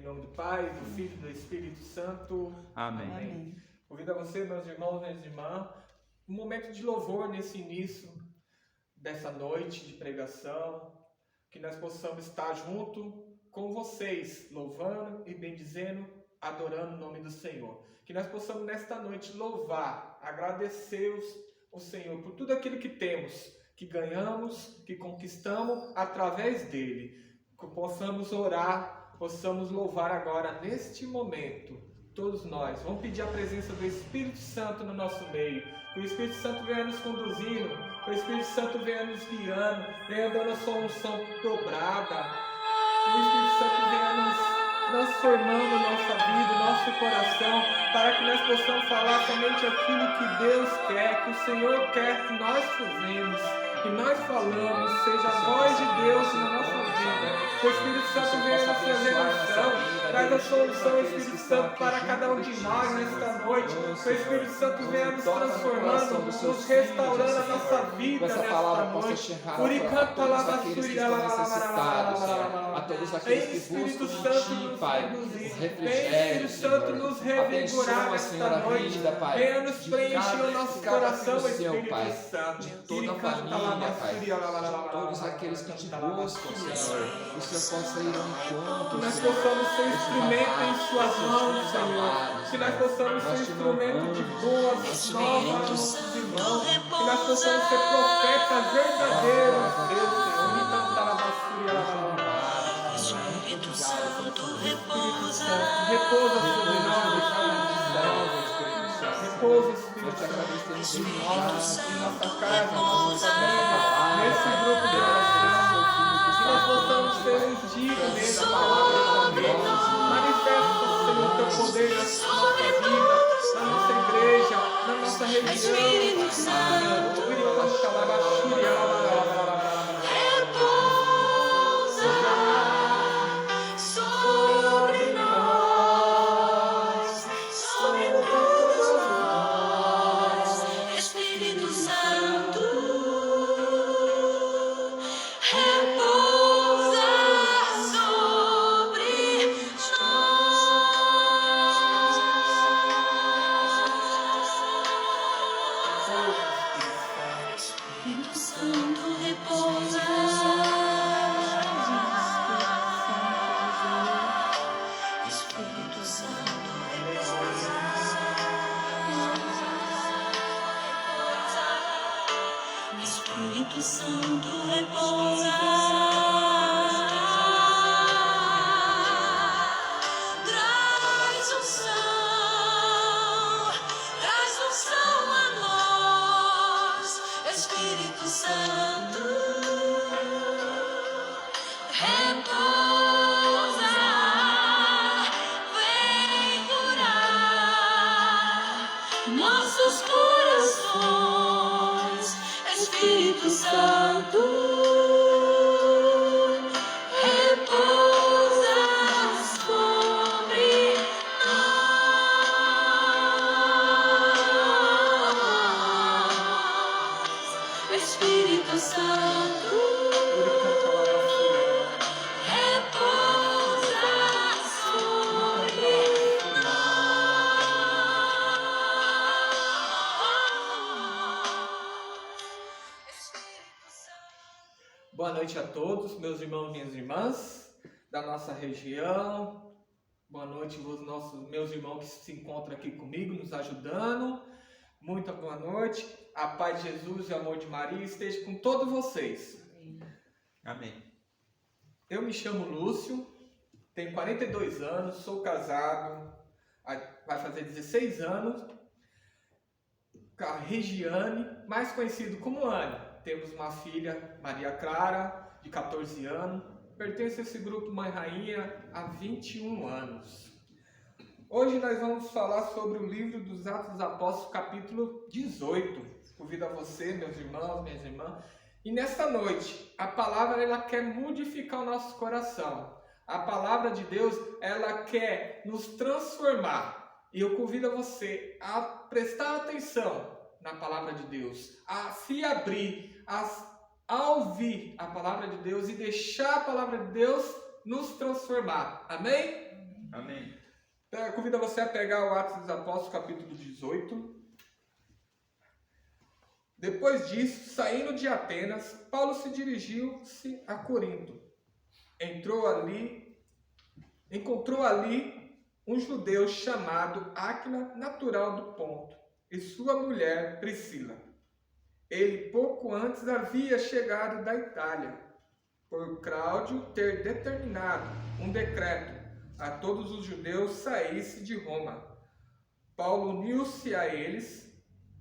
Em nome do Pai, do Filho e do Espírito Santo. Amém. Amém. Convido a você, meus irmãos, minhas irmãs, um momento de louvor nesse início dessa noite de pregação, que nós possamos estar junto com vocês, louvando e bendizendo, adorando o nome do Senhor. Que nós possamos nesta noite louvar, agradecer o Senhor por tudo aquilo que temos, que ganhamos, que conquistamos através dele. Que possamos orar, possamos louvar agora neste momento. Todos nós vamos pedir a presença do Espírito Santo no nosso meio. Que o Espírito Santo venha nos conduzindo, que o Espírito Santo venha nos guiando, venha dando a sua unção dobrada. Que o Espírito Santo venha nos transformando nossa vida, nosso coração, para que nós possamos falar somente aquilo que Deus quer, que o Senhor quer que nós fazemos, que nós falamos, seja a voz de Deus na nossa vida. Que o Espírito Santo venha nos trazer unção, traz a solução, Espírito Santo, para cada um de nós nesta noite. Que o Espírito Santo venha nos transformando, nos restaurando a nossa vida nesta noite. A todos aqueles que buscam em Ti, Pai, refrigério, Senhor. Nos revigorar nesta noite. Venha nos preencher o nosso coração, Espírito Santo. De toda a família, Pai, de todos aqueles que Te buscam, Senhor. O Senhor possa ir ao encontro, que nós possamos ser instrumento em Suas mãos, Senhor. Que nós possamos ser instrumento de boas novas aos nossos irmãos. Que nós possamos ser profetas verdadeiros, Deus, Senhor. Me cantar a basura. Espírito Santo, repousa sobre nós, Espírito Santo. Repousa, Espírito Santo, em nossa casa, na nossa família, nesse grupo de oração. Que nós possamos ser ungidos nessa palavra de Deus. Manifesta, Senhor, Teu poder na nossa vida, na nossa igreja, na nossa região. Espírito Santo, sobre nós, sobre nós. Espírito Santo, repousa sobre nós. Espírito Santo, repousa. Espírito Santo, repousa. Espírito Santo, repousa. Traz unção a nós. Espírito Santo, repousa, vem curar nossos corações. Espírito Santo, repousa sobre nós. Espírito Santo, repousa sobre nós. Boa noite a todos, meus irmãos e minhas irmãs da nossa região. Boa noite aos meus irmãos que se encontram aqui comigo, nos ajudando. Muito boa noite. A paz de Jesus e o amor de Maria esteja com todos vocês. Amém. Eu me chamo Lúcio, tenho 42 anos, sou casado, vai fazer 16 anos, com a Regiane, mais conhecido como Ana. Temos uma filha, Maria Clara, de 14 anos, pertence a esse grupo Mãe Rainha há 21 anos. Hoje nós vamos falar sobre o livro dos Atos dos Apóstolos, capítulo 18. Convido a você, meus irmãos, minhas irmãs. E nesta noite, a palavra ela quer modificar o nosso coração. A palavra de Deus, ela quer nos transformar. E eu convido a você a prestar atenção na palavra de Deus, a se abrir, a ouvir a palavra de Deus e deixar a palavra de Deus nos transformar. Amém? Amém. Convido você a pegar o Atos dos Apóstolos, capítulo 18. Depois disso, saindo de Atenas, Paulo se dirigiu-se a Corinto. Encontrou ali um judeu chamado Áquila, natural do Ponto, e sua mulher Priscila. Ele pouco antes havia chegado da Itália, por Cláudio ter determinado um decreto a todos os judeus saísse de Roma. Paulo uniu-se a eles,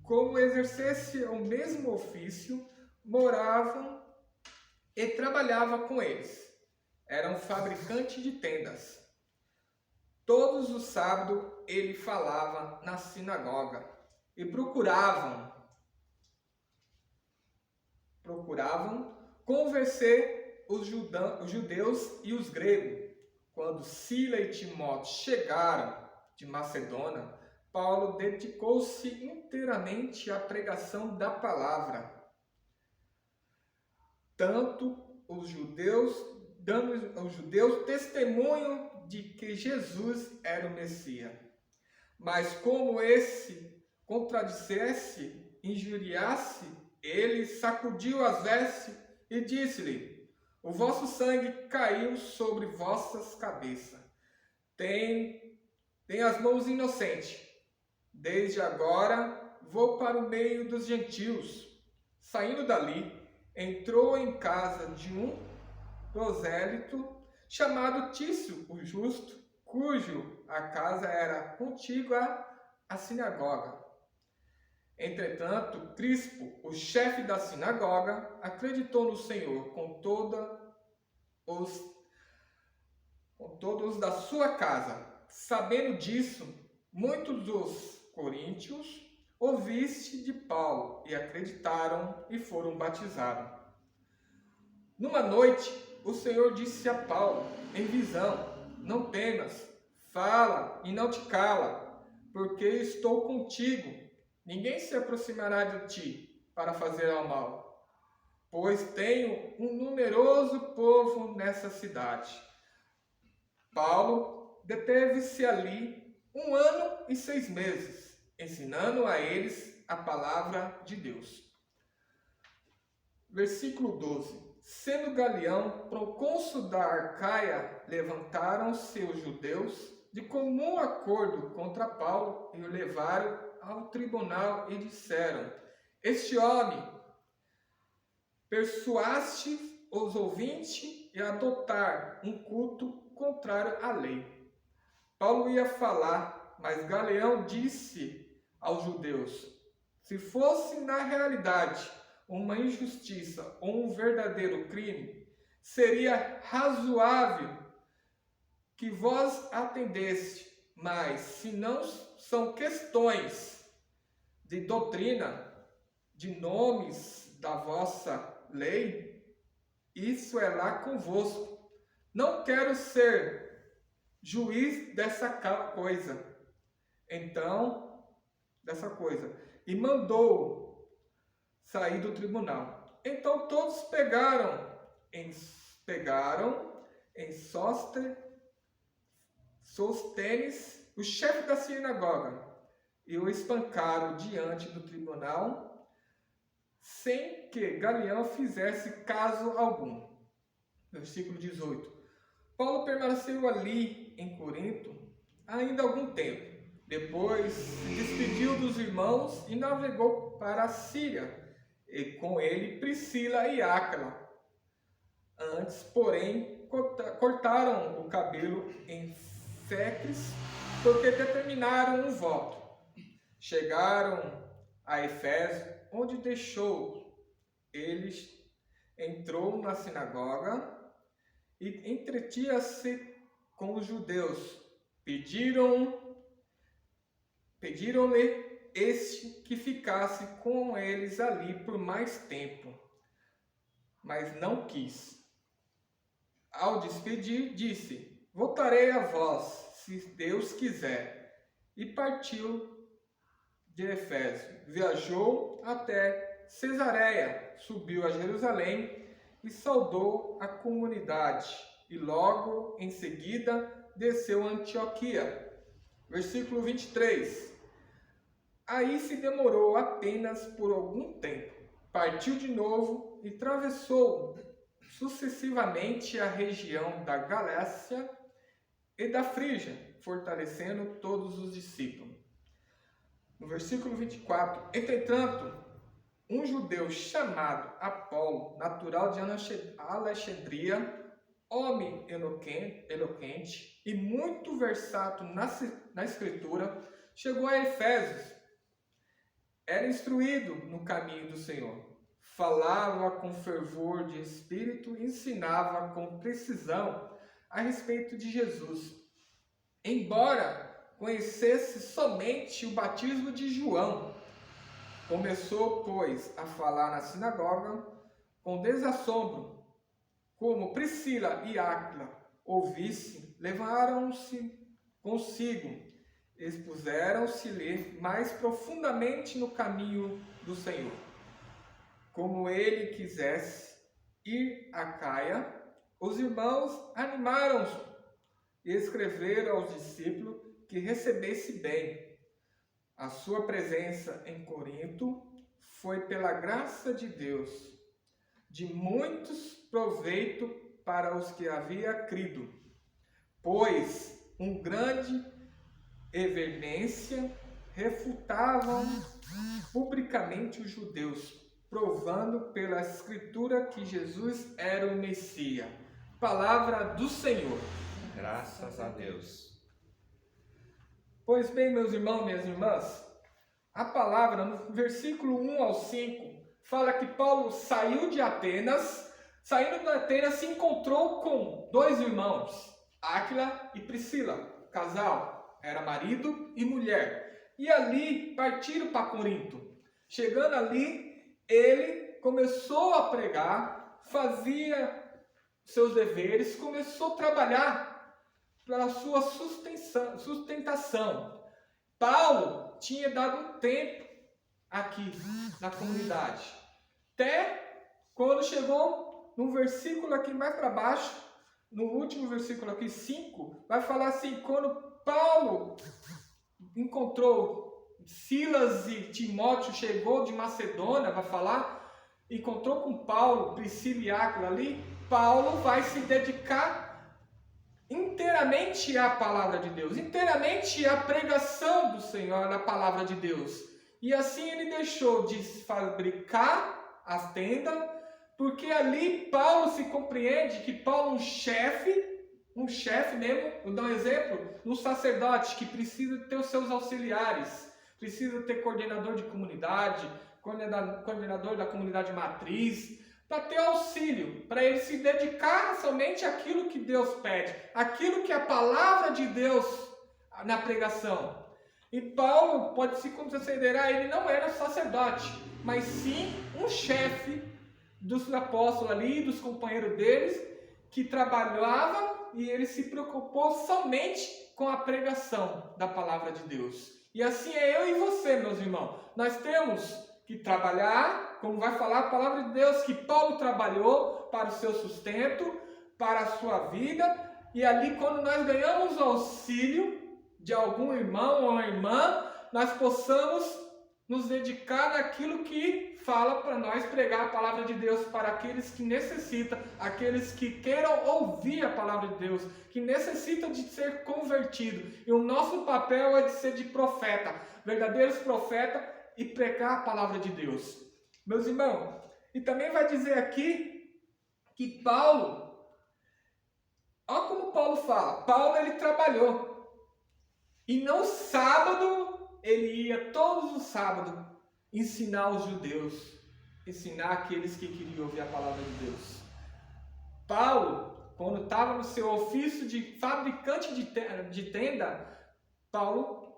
como exercesse o mesmo ofício, moravam e trabalhava com eles. Era um fabricante de tendas. Todos os sábados ele falava na sinagoga e procuravam convencer os judeus e os gregos. Quando Sila e Timóteo chegaram de Macedônia, Paulo dedicou-se inteiramente à pregação da palavra. Tanto os judeus, dando aos judeus testemunho de que Jesus era o Messias. Mas como esse contradissesse, injuriasse, ele sacudiu as vestes e disse-lhe: o vosso sangue caiu sobre vossas cabeças. Tem as mãos inocentes. Desde agora vou para o meio dos gentios. Saindo dali, entrou em casa de um prosélito chamado Tício, o Justo, cujo a casa era contígua à sinagoga. Entretanto, Crispo, o chefe da sinagoga, acreditou no Senhor com todos da sua casa. Sabendo disso, muitos dos coríntios ouviste de Paulo e acreditaram e foram batizados. Numa noite, o Senhor disse a Paulo, em visão: não temas, fala e não te cala, porque estou contigo. Ninguém se aproximará de ti para fazer ao mal, pois tenho um numeroso povo nessa cidade. Paulo deteve-se ali 1 ano e 6 meses, ensinando a eles a palavra de Deus. Versículo 12. Sendo Galião procônsul da Arcaia, levantaram-se os judeus de comum acordo contra Paulo e o levaram ao tribunal e disseram: este homem persuaste os ouvintes a adotar um culto contrário à lei. Paulo ia falar, mas Galião disse aos judeus: se fosse na realidade uma injustiça ou um verdadeiro crime, seria razoável que vós atendesse, mas se não são questões de doutrina, de nomes da vossa lei, isso é lá convosco. Não quero ser juiz dessa coisa. E mandou sair do tribunal. Então todos pegaram em Sóstenes, o chefe da sinagoga, e o espancaram diante do tribunal, sem que Galião fizesse caso algum. Versículo 18. Paulo permaneceu ali em Corinto ainda algum tempo. Depois se despediu dos irmãos e navegou para a Síria, e com ele Priscila e Áquila. Antes, porém, cortaram o cabelo em Fécris, porque determinaram um voto. Chegaram a Efésio, onde deixou eles, entrou na sinagoga e entretinha-se com os judeus. Pediram-lhe este que ficasse com eles ali por mais tempo, mas não quis. Ao despedir, disse: voltarei a vós, se Deus quiser. E partiu de Efésio. Viajou até Cesareia, subiu a Jerusalém e saudou a comunidade. E logo em seguida desceu a Antioquia. Versículo 23. Aí se demorou apenas por algum tempo. Partiu de novo e atravessou sucessivamente a região da Galácia e da Frígia, fortalecendo todos os discípulos. No versículo 24. Entretanto, um judeu chamado Apolo, natural de Alexandria, homem eloquente e muito versátil na escritura, chegou a Efésios. Era instruído no caminho do Senhor. Falava com fervor de espírito e ensinava com precisão a respeito de Jesus. Embora conhecesse somente o batismo de João, começou, pois, a falar na sinagoga com desassombro. Como Priscila e Áquila ouvissem, levaram-se consigo, expuseram-se-lhe mais profundamente no caminho do Senhor. Como ele quisesse ir a Caia, os irmãos animaram-se e escreveram aos discípulos que recebesse bem. A sua presença em Corinto foi pela graça de Deus, de muitos proveito para os que havia crido, pois um grande veemência refutavam publicamente os judeus, provando pela Escritura que Jesus era o Messias. Palavra do Senhor. Graças a Deus. Pois bem, meus irmãos, minhas irmãs, a palavra no versículo 1 ao 5 fala que Paulo saiu de Atenas, saindo de Atenas se encontrou com dois irmãos, Áquila e Priscila, casal, era marido e mulher, e ali partiram para Corinto. Chegando ali, ele começou a pregar, fazia seus deveres, começou a trabalhar pela sua sustentação. Paulo tinha dado um tempo aqui na comunidade, até quando chegou no versículo aqui mais para baixo, no último versículo aqui, 5, vai falar assim: quando Paulo encontrou Silas e Timóteo, chegou de Macedônia, vai falar, encontrou com Paulo, Priscila e Áquila ali, Paulo vai se dedicar inteiramente à palavra de Deus, inteiramente à pregação do Senhor, da palavra de Deus. E assim ele deixou de fabricar as tendas, porque ali Paulo se compreende que Paulo é um chefe mesmo, vou dar um exemplo, um sacerdote que precisa ter os seus auxiliares, precisa ter coordenador de comunidade, coordenador da comunidade matriz, para ter auxílio, para ele se dedicar somente àquilo que Deus pede, aquilo que é a palavra de Deus na pregação. E Paulo pode se considerar, ele não era sacerdote, mas sim um chefe dos apóstolos ali, dos companheiros deles, que trabalhava e ele se preocupou somente com a pregação da palavra de Deus. E assim é eu e você, meus irmãos. Nós temos que trabalhar, como vai falar a palavra de Deus, que Paulo trabalhou para o seu sustento, para a sua vida, e ali quando nós ganhamos o auxílio de algum irmão ou irmã, nós possamos nos dedicar naquilo que fala para nós pregar a palavra de Deus para aqueles que necessitam, aqueles que queiram ouvir a palavra de Deus, que necessitam de ser convertidos. E o nosso papel é de ser de profeta, verdadeiros profetas, e pregar a palavra de Deus. Meus irmãos, e também vai dizer aqui que Paulo, olha como Paulo fala, Paulo ele trabalhou, e no sábado, ele ia todos os sábados ensinar os judeus, ensinar aqueles que queriam ouvir a palavra de Deus. Paulo, quando estava no seu ofício de fabricante de tenda, Paulo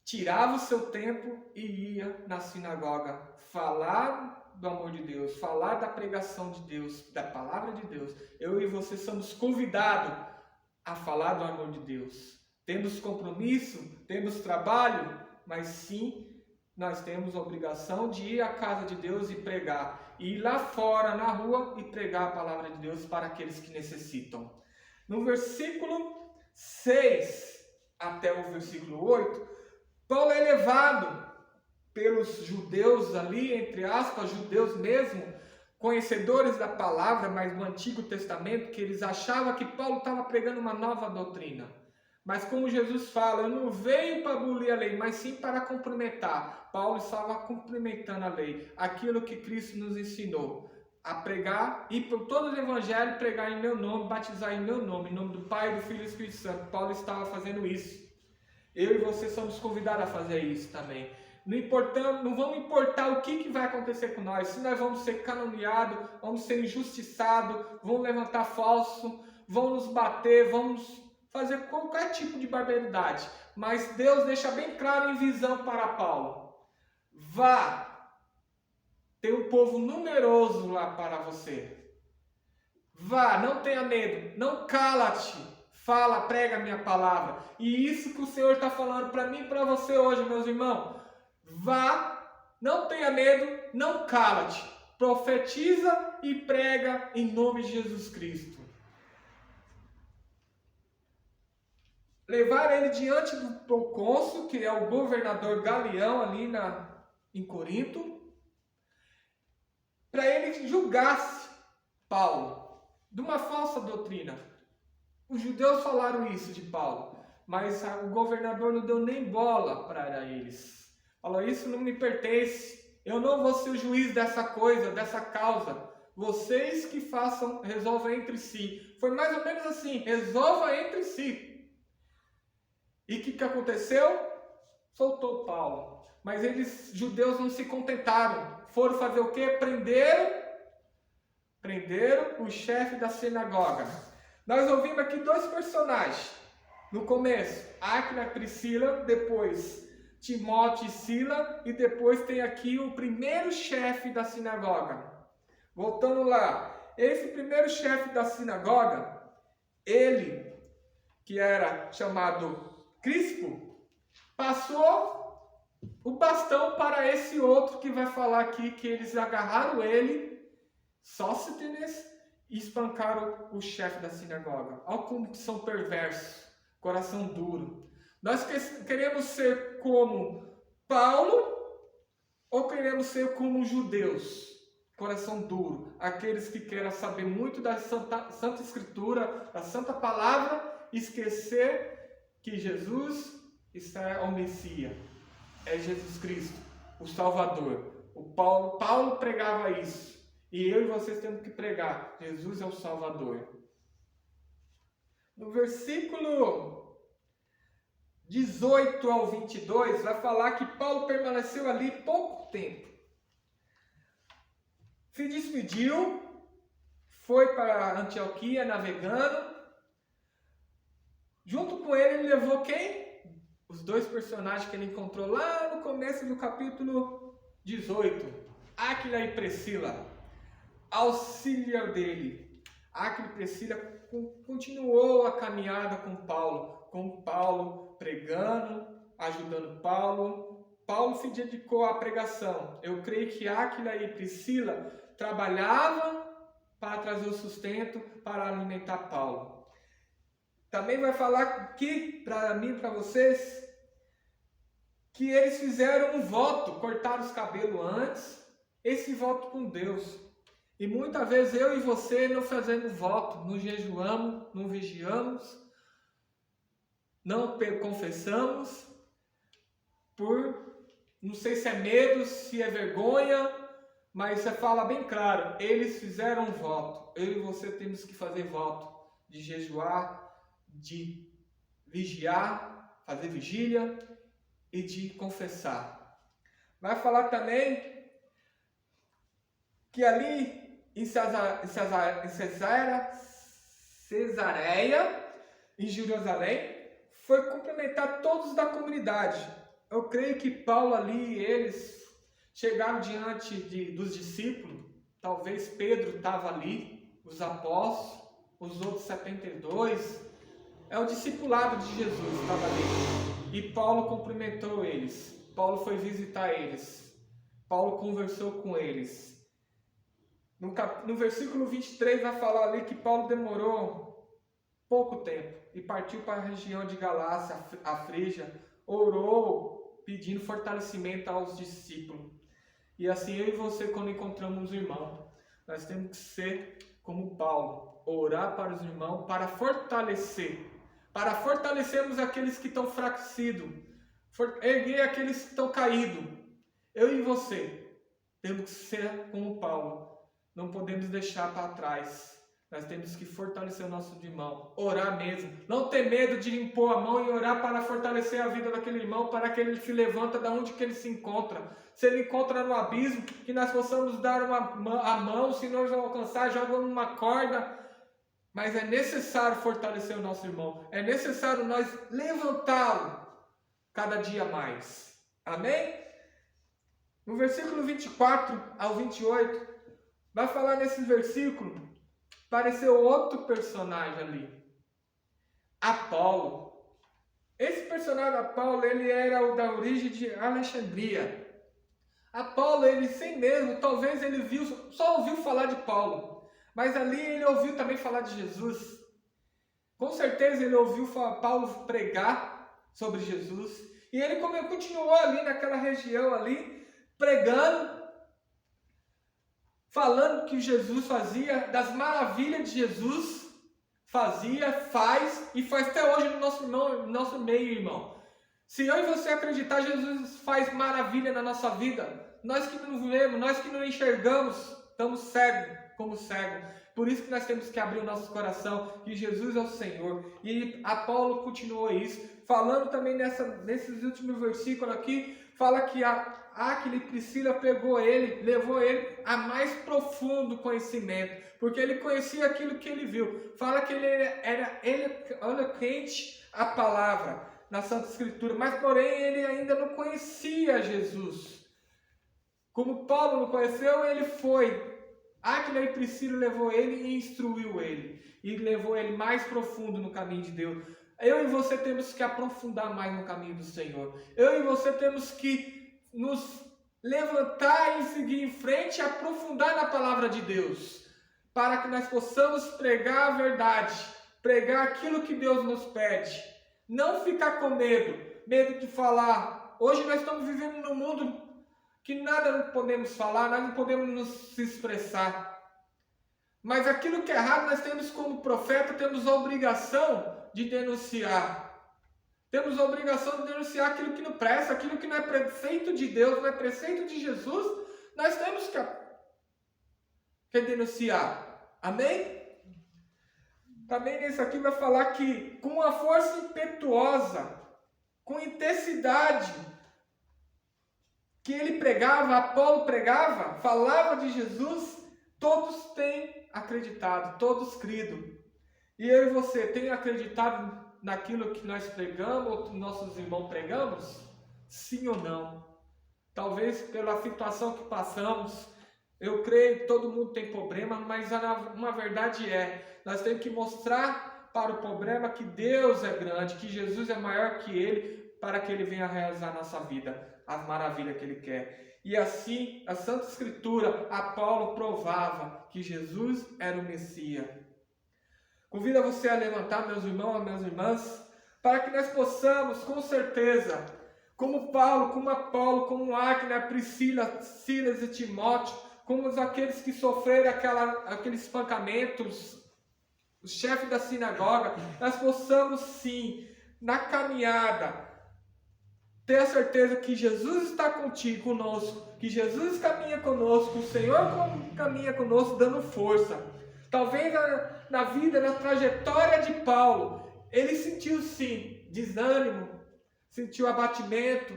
tirava o seu tempo e ia na sinagoga falar do amor de Deus, falar da pregação de Deus, da palavra de Deus. Eu e você somos convidados a falar do amor de Deus. Temos compromisso, temos trabalho, mas sim, nós temos a obrigação de ir à casa de Deus e pregar. E ir lá fora, na rua, e pregar a palavra de Deus para aqueles que necessitam. No versículo 6 até o versículo 8, Paulo é levado pelos judeus ali, entre aspas, judeus mesmo, conhecedores da palavra, mas do Antigo Testamento, que eles achavam que Paulo estava pregando uma nova doutrina. Mas como Jesus fala, eu não venho para abolir a lei, mas sim para cumprimentar. Paulo estava cumprimentando a lei, aquilo que Cristo nos ensinou, a pregar, ir por todo o evangelho, pregar em meu nome, batizar em meu nome, em nome do Pai, do Filho e do Espírito Santo. Paulo estava fazendo isso. Eu e você somos convidados a fazer isso também. Não vamos importar o que vai acontecer com nós, se nós vamos ser caluniados, vamos ser injustiçados, vão levantar falso, vão nos bater, vamos fazer qualquer tipo de barbaridade. Mas Deus deixa bem claro em visão para Paulo: vá, tem um povo numeroso lá para você. Vá, não tenha medo, não cala-te, fala, prega a minha palavra. E isso que o Senhor está falando para mim e para você hoje, meus irmãos. Vá, não tenha medo, não cala-te, profetiza e prega em nome de Jesus Cristo. Levar ele diante do procônsul, que é o governador Galião ali em Corinto, para ele julgasse Paulo de uma falsa doutrina. Os judeus falaram isso de Paulo, mas o governador não deu nem bola para eles. Falou: isso não me pertence, eu não vou ser o juiz dessa coisa, dessa causa. Vocês que façam, resolvam entre si. Foi mais ou menos assim: resolva entre si. E o que aconteceu? Soltou Paulo. Mas eles, judeus, não se contentaram. Foram fazer o quê? Prenderam o chefe da sinagoga. Nós ouvimos aqui 2 personagens. No começo, Áquila e Priscila, depois Timóteo e Sila, e depois tem aqui o primeiro chefe da sinagoga. Voltando lá, esse primeiro chefe da sinagoga, ele, que era chamado Crispo, passou o bastão para esse outro que vai falar aqui, que eles agarraram ele, Sóstenes, e espancaram o chefe da sinagoga. Olha como são perversos, coração duro. Nós queremos ser como Paulo ou queremos ser como judeus? Coração duro. Aqueles que querem saber muito da Santa Escritura, da Santa Palavra, esquecer que Jesus é o Messias. É Jesus Cristo, o Salvador. Paulo pregava isso. E eu e vocês temos que pregar: Jesus é o Salvador. No versículo 18 ao 22, vai falar que Paulo permaneceu ali pouco tempo. Se despediu, foi para Antioquia navegando. Junto com ele levou quem? Os 2 personagens que ele encontrou lá no começo do capítulo 18. Áquila e Priscila. Auxílio dele. Áquila e Priscila continuou a caminhada com Paulo pregando, ajudando Paulo. Paulo se dedicou à pregação. Eu creio que Áquila e Priscila trabalhavam para trazer o sustento, para alimentar Paulo. Também vai falar aqui, para mim e para vocês, que eles fizeram um voto, cortaram os cabelos antes, esse voto com Deus. E muitas vezes eu e você não fazemos voto, não jejuamos, não vigiamos, não confessamos, não sei se é medo, se é vergonha, mas você fala bem claro: eles fizeram um voto. Eu e você temos que fazer voto de jejuar, de vigiar, fazer vigília e de confessar. Vai falar também que ali em Cesareia, em Jerusalém, foi cumprimentar todos da comunidade. Eu creio que Paulo ali, eles chegaram diante dos discípulos. Talvez Pedro estava ali, os apóstolos, os outros 72. É o discipulado de Jesus estava ali. E Paulo cumprimentou eles. Paulo foi visitar eles. Paulo conversou com eles. No versículo 23 vai falar ali que Paulo demorou pouco tempo. e partiu para a região de Galácia, a Frígia, orou pedindo fortalecimento aos discípulos. E assim eu e você, quando encontramos um irmão, nós temos que ser como Paulo, orar para os irmãos para fortalecermos aqueles que estão enfraquecidos, erguer aqueles que estão caídos. Eu e você temos que ser como Paulo, não podemos deixar para trás. Nós temos que fortalecer o nosso irmão, orar mesmo, não ter medo de impor a mão e orar para fortalecer a vida daquele irmão, para que ele se levanta da onde que ele se encontra. Se ele encontra no abismo, que nós possamos dar a mão, se nós não alcançar, jogamos uma corda. Mas é necessário fortalecer o nosso irmão, é necessário nós levantá-lo cada dia mais. Amém? No versículo 24 ao 28, vai falar nesse versículo, apareceu outro personagem ali, Apolo. Esse personagem Apolo, ele era o da origem de Alexandria. Apolo, ele sem mesmo, talvez ele só ouviu falar de Paulo, mas ali ele ouviu também falar de Jesus. Com certeza ele ouviu Paulo pregar sobre Jesus, e ele continuou ali naquela região ali, pregando, falando que Jesus fazia, das maravilhas de Jesus, faz e faz até hoje no nosso meio, irmão. Se eu e você acreditar, Jesus faz maravilha na nossa vida. Nós que não vemos, nós que não enxergamos, estamos cegos, como cegos. Por isso que nós temos que abrir o nosso coração, que Jesus é o Senhor. E Apolo continuou isso, falando também nesses últimos versículos aqui, fala que Áquila e Priscila levou ele a mais profundo conhecimento, porque ele conhecia aquilo que ele viu. Fala que ele era eloquente a palavra na Santa Escritura, mas porém ele ainda não conhecia Jesus. Como Paulo não conheceu, ele foi. Áquila e Priscila levou ele e instruiu ele, e levou ele mais profundo no caminho de Deus. Eu e você temos que aprofundar mais no caminho do Senhor. Eu e você temos que nos levantar e seguir em frente e aprofundar na palavra de Deus, para que nós possamos pregar a verdade, pregar aquilo que Deus nos pede. Não ficar com medo de falar. Hoje nós estamos vivendo num mundo que nada não podemos falar, nós não podemos nos expressar. Mas aquilo que é errado, nós temos como profeta, temos a obrigação de denunciar. Temos a obrigação de denunciar aquilo que não presta, aquilo que não é preceito de Deus, não é preceito de Jesus, nós temos que denunciar. Amém? Também nesse aqui vai falar que com uma força impetuosa, com intensidade, que ele pregava, Apolo pregava, falava de Jesus, todos têm acreditado, todos crido. E eu e você, tem acreditado naquilo que nós pregamos, ou que nossos irmãos pregamos? Sim ou não? Talvez pela situação que passamos, eu creio que todo mundo tem problema, mas uma verdade nós temos que mostrar para o problema que Deus é grande, que Jesus é maior que ele, para que ele venha realizar a nossa vida, as maravilhas que ele quer. E assim, a Santa Escritura, Apolo provava que Jesus era o Messias. Convido você a levantar, meus irmãos, minhas irmãs, para que nós possamos, com certeza, como Paulo, como Apolo, como Áquila, Priscila, Silas e Timóteo, como aqueles que sofreram aqueles espancamentos, o chefe da sinagoga, nós possamos sim, na caminhada, ter a certeza que Jesus está contigo, conosco, que Jesus caminha conosco, o Senhor caminha conosco, dando força. Talvez na vida, na trajetória de Paulo, ele sentiu sim, desânimo, sentiu abatimento,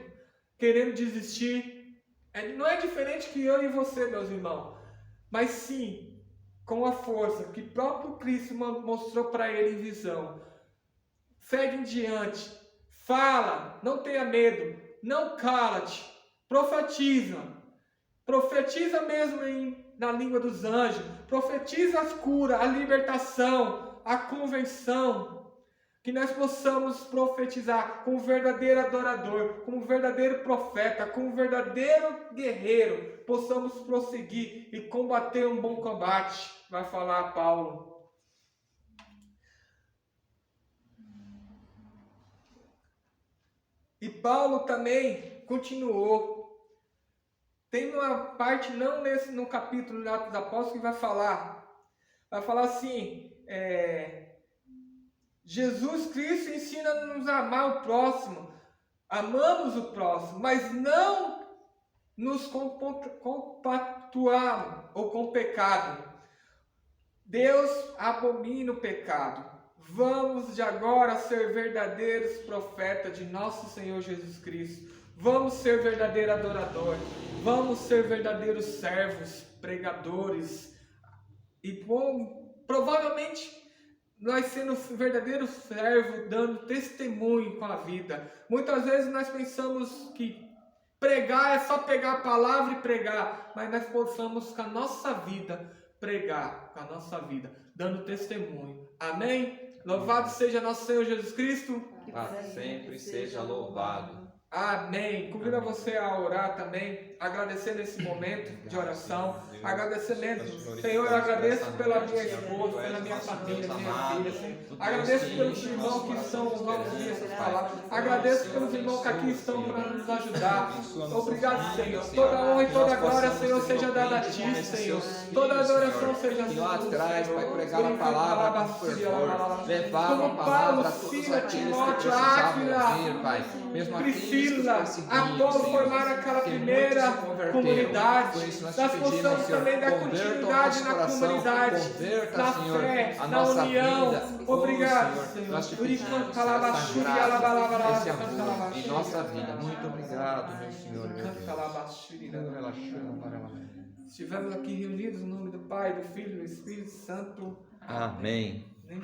querendo desistir. Não é diferente que eu e você, meus irmãos, mas sim, com a força que próprio Cristo mostrou para ele em visão. Segue em diante, fala, não tenha medo, não cala-te, profetiza mesmo na língua dos anjos, profetiza as curas, a libertação, a convenção, que nós possamos profetizar com um verdadeiro adorador, com um verdadeiro profeta, com um verdadeiro guerreiro, possamos prosseguir e combater um bom combate, vai falar Paulo. Paulo também continuou. Tem uma parte, não no capítulo de Atos dos Apóstolos, que vai falar assim, Jesus Cristo ensina-nos a amar o próximo, amamos o próximo, mas não nos compactuar ou com pecado. Deus abomina o pecado. Vamos de agora ser verdadeiros profetas de nosso Senhor Jesus Cristo. Vamos ser verdadeiros adoradores. Vamos ser verdadeiros servos, pregadores. E provavelmente nós sendo verdadeiros servos, dando testemunho com a vida. Muitas vezes nós pensamos que pregar é só pegar a palavra e pregar, mas nós possamos com a nossa vida pregar, com a nossa vida, dando testemunho. Amém? Louvado seja nosso Senhor Jesus Cristo. Para sempre seja louvado. Amém. Convido você a orar também, agradecer nesse momento de oração, agradecimento. Senhor, eu agradeço pela minha esposa, pela minha família, minha filha, Senhor. Agradeço pelos irmãos que estão nos ouvir essas palavras. Agradeço pelos irmãos que aqui estão para nos ajudar. Obrigado, Senhor. Toda honra e toda glória, Senhor, seja dada a Ti, Senhor. Toda adoração seja e lá atrás vai pregar a palavra com fervor, levar a palavra a todos aqueles que precisavam ouvir, Pai. Mesmo aqueles Apolo formaram aquela primeira comunidade. Nós possamos também dar continuidade na comunidade, na fé, na união. Obrigado, Senhor. Nós te pedimos essa graça, esse amor em nossa vida. Muito obrigado, meu Senhor e meu Deus. Estivemos aqui reunidos no nome do Pai, do Filho e do Espírito Santo. Amém. Nem